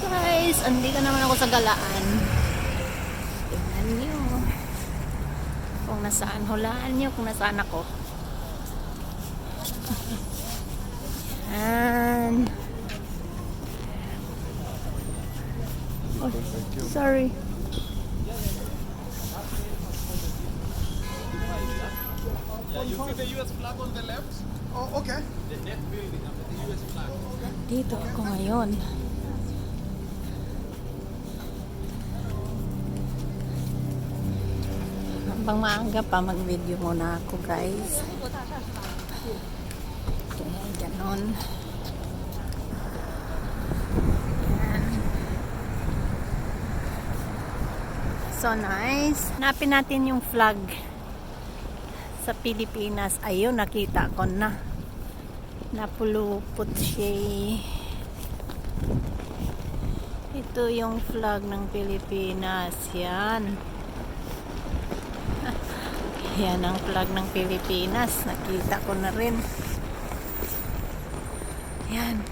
Guys, andito naman ako sa galaan. Tingnan nyo. Kung nasaan, hulaan nyo kung nasaan ako. Yan. Oh, sorry. Yeah, you see the US flag on the left? Oh, okay. That building, the US flag. Dito ako ngayon. Habang maaga pa, mag-video muna ako, guys. Okay, ganon. Ayan. So nice. Hanapin natin yung flag sa Pilipinas. Ayun, nakita ko na. Napulupot siya. Ito yung flag ng Pilipinas. Yan. Yan ang flag ng Pilipinas. Nakita ko na rin. Yan.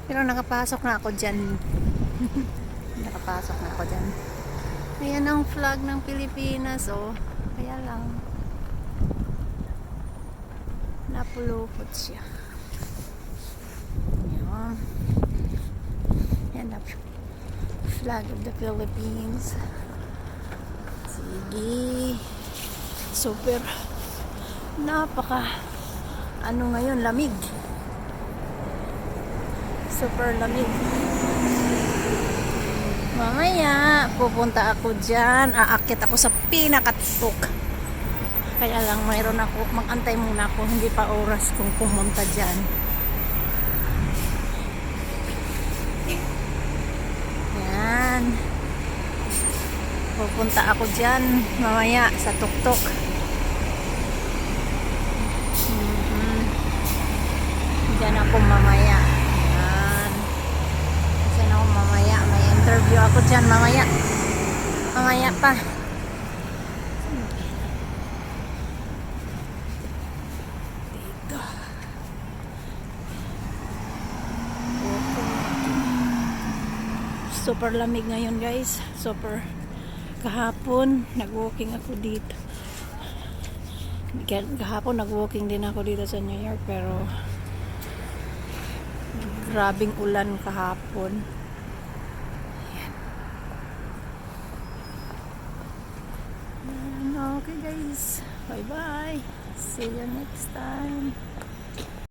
Pero nakapasok na ako dyan. Nakapasok na ako dyan. Ayan ang flag ng Pilipinas. Oh. Kaya lang. Napulupot siya. Yan. Yan na. Flag of the Philippines. Sige. Super. Napaka ano ngayon, lamig. Super lamig. Mamaya pupunta ako dyan. Aakit ako sa pinakatuktok. Kaya lang mayroon ako, mag-antay muna ako, hindi pa oras kung pumunta dyan. Yan. Pupunta ako dyan mamaya sa tuktok. Dyan ako mamaya. Yan. Dyan ako mamaya. May interview ako dyan mamaya. Mamaya pa. Super lamig ngayon, guys. Super. Kahapon nag-walking ako dito. Kahapon nag-walking din ako dito sa New York, pero grabing ulan kahapon. Ayan. Okay, guys. Bye bye. See you next time.